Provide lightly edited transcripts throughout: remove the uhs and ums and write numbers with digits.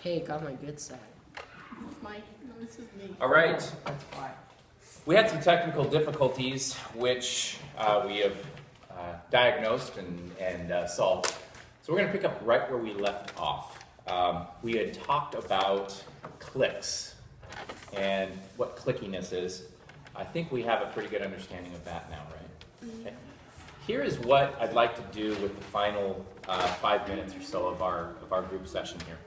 Hey, got my good side. This is me. All right. That's why. We had some technical difficulties, which we have diagnosed and solved. So we're going to pick up right where we left off. We had talked about clicks and what clickiness is. I think we have a pretty good understanding of that now, right? Mm-hmm. Okay. Here is what I'd like to do with the final 5 minutes or so of our group session here.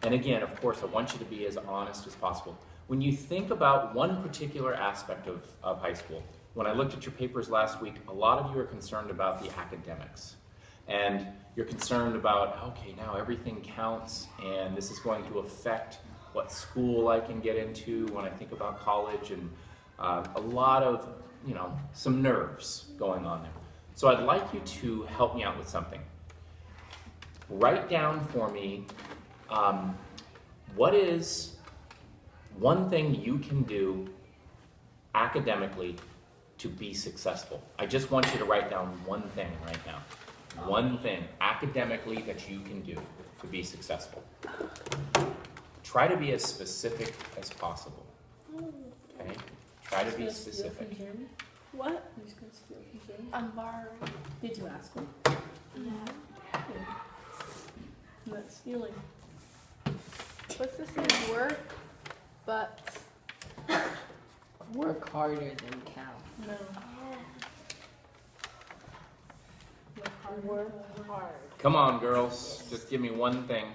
And again, of course, I want you to be as honest as possible. When you think about one particular aspect of high school, when I looked at your papers last week, a lot of you are concerned about the academics. And you're concerned about, okay, now everything counts, and this is going to affect what school I can get into when I think about college, and a lot of, some nerves going on there. So I'd like you to help me out with something. Write down for me, what is one thing you can do academically to be successful? I just want you to write down one thing right now. One thing academically that you can do to be successful. Try to be as specific as possible. Okay? Try to be specific. What? I'm just going to steal from Jim. I'm borrowing. Did you ask him? Yeah. I'm not stealing. What's this in work? But Work harder than count. no. Work hard. Come on, girls. Just give me one thing.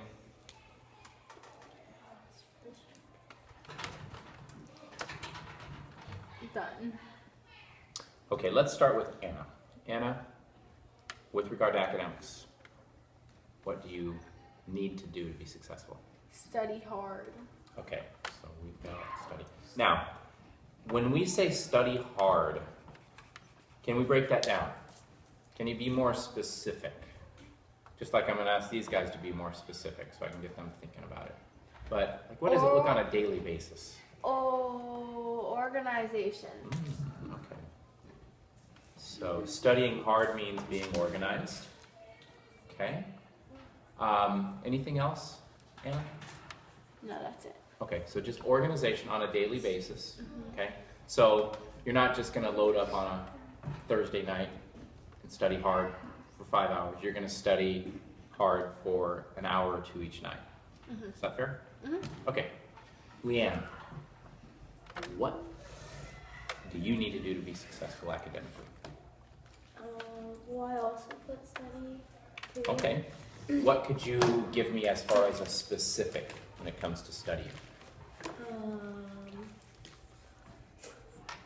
Done. Okay, let's start with Anna. Anna, with regard to academics, what do you need to do to be successful? Study hard. Okay, so we've got study. Now, when we say study hard, can we break that down? Can you be more specific? Just like I'm going to ask these guys to be more specific so I can get them thinking about it. But like, what does it look on a daily basis? Organization. Okay. So studying hard means being organized. Okay. Anything else, Anna? No, that's it. Okay, so just organization on a daily basis. Okay. So you're not just going to load up on a Thursday night and study hard for 5 hours. You're going to study hard for an hour or two each night. Is that fair? Okay. Leanne, what do you need to do to be successful academically? Well, I also put study. Okay. What could you give me as far as a specific when it comes to studying?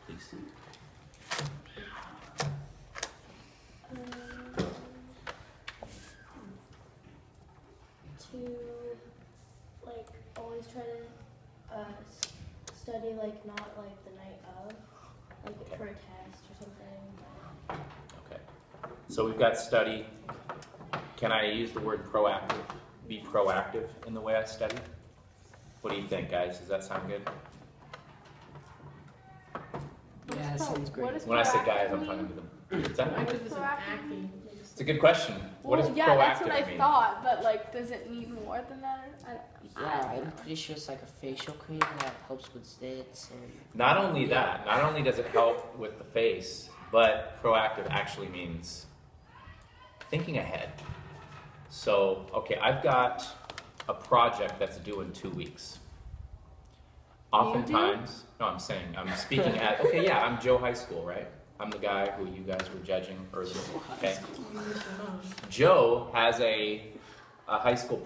Please. To always try to study not the night of, Okay. for a test or something. Okay. So we've got study. Can I use the word proactive? Be proactive in the way I study? What do you think, guys? Does that sound good? Yeah, that sounds great. When I say guys, I'm talking to them. What's that? Active is an Proactive. acting. It's a good question. What does yeah, that's what I proactive mean? thought, but does it mean more than that? Yeah, I'm pretty sure it's like a facial cream that helps with zits and... Not only that, not only does it help with the face, but proactive actually means thinking ahead. So, okay, I've got a project that's due in 2 weeks. Oftentimes, no, I'm speaking at, okay, yeah, I'm Joe High School, right? I'm the guy who you guys were judging earlier, okay? Joe has a high school,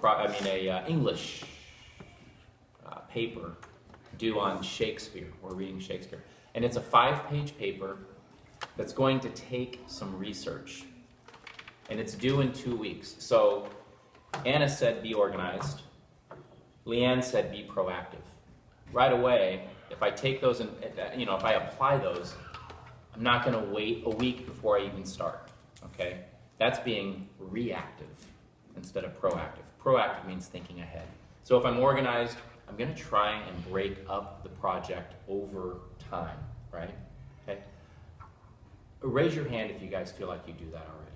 English paper due on Shakespeare. We're reading Shakespeare. And it's a 5-page paper that's going to take some research. And it's due in 2 weeks. So Anna said be organized. Leanne said be proactive. Right away, if I take those and, if I apply those, I'm not going to wait a week before I even start, okay? That's being reactive instead of proactive. Proactive means thinking ahead. So if I'm organized, I'm going to try and break up the project over time, right? Okay? Raise your hand if you guys feel like you do that already.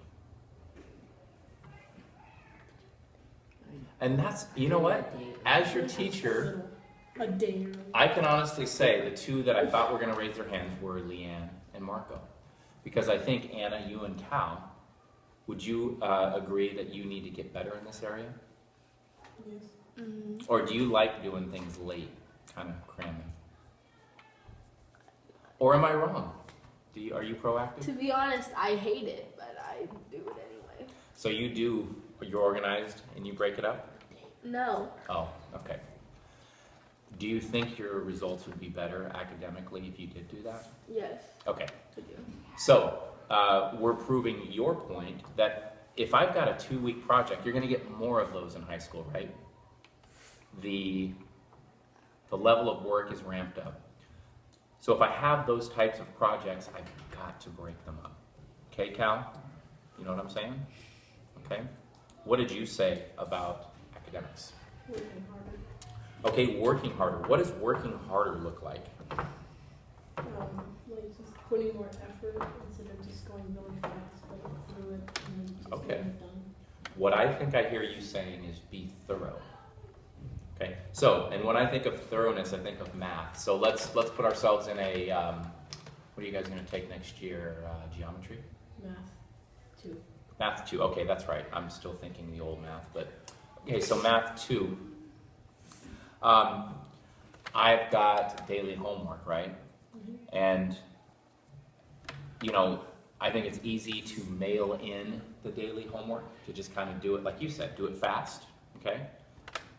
And that's, you know what? As your teacher, A day. I can honestly say the two that I thought were going to raise their hands were Leanne and Marco. Because I think, Anna, you and Cal, would you agree that you need to get better in this area? Yes. Or do you like doing things late, kind of cramming? Or am I wrong? Are you proactive? To be honest, I hate it, but I do it anyway. So you're organized and you break it up? No. Oh, okay. Do you think your results would be better academically if you did do that? Yes. Okay. I do. So we're proving your point that if I've got a 2-week project, you're going to get more of those in high school, right? The level of work is ramped up. So if I have those types of projects, I've got to break them up. Okay, Cal? You know what I'm saying? Okay. What did you say about academics? Working harder. Okay, working harder. What does working harder look like? Like just putting more effort instead of just going really fast, but through it and then just Okay. getting it done. What I think I hear you saying is be thorough. Okay, so, and when I think of thoroughness, I think of math. So let's put ourselves in a, what are you guys going to take next year? Geometry? Math 2. Math 2, okay, that's right. I'm still thinking the old math, but, okay, so math 2. I've got daily homework, right? And, you know, I think it's easy to mail in the daily homework, to just kind of do it, like you said, do it fast, okay?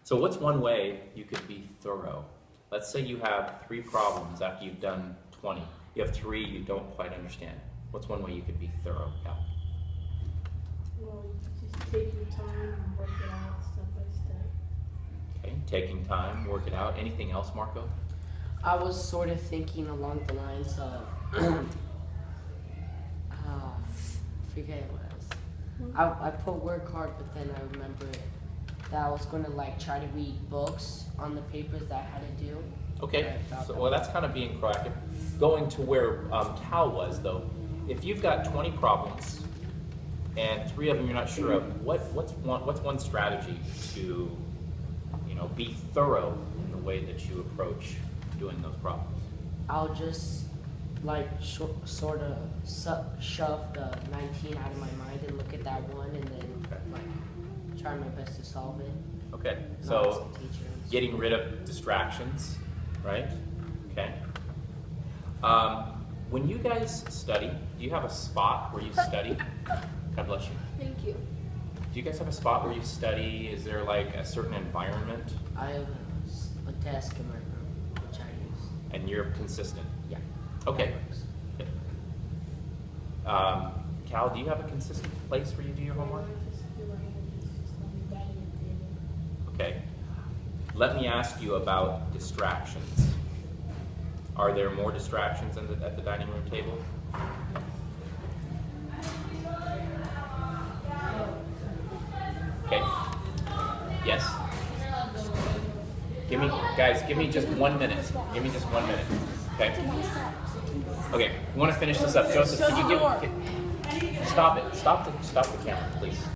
So what's one way you could be thorough? Let's say you have 3 problems after you've done 20. You have 3 you don't quite understand. What's one way you could be thorough, Cal? Well, you just take your time and work it out step by step. Okay, taking time, work it out. Anything else, Marco? I was sort of thinking along the lines of, forget what it was. I put work hard, but then I remember that I was going to like try to read books on the papers that I had to do. Okay, so, well, that's kind of being proactive. Going to where Cal was, though, if you've got 20 problems and 3 of them you're not sure of, what's one strategy to, you know, be thorough in the way that you approach doing those problems? I'll just like sort of shove the 19 out of my mind and look at that one and then like try my best to solve it. Okay, Not so ask the teacher. getting rid of distractions, right? Okay. When you guys study, do you have a spot where you study? God bless you. Thank you. Do you guys have a spot where you study? Is there like a certain environment? I have a desk in my room, which I use. And you're consistent? Yeah. Okay. That works. Cal, do you have a consistent place where you do your homework? I just do my homework just on the dining room table. Okay. Let me ask you about distractions. Are there more distractions at the dining room table? Okay. Yes. Give me just 1 minute. Give me just 1 minute. Okay. Okay. We want to finish this up. Joseph, can you stop it? Stop the camera, please.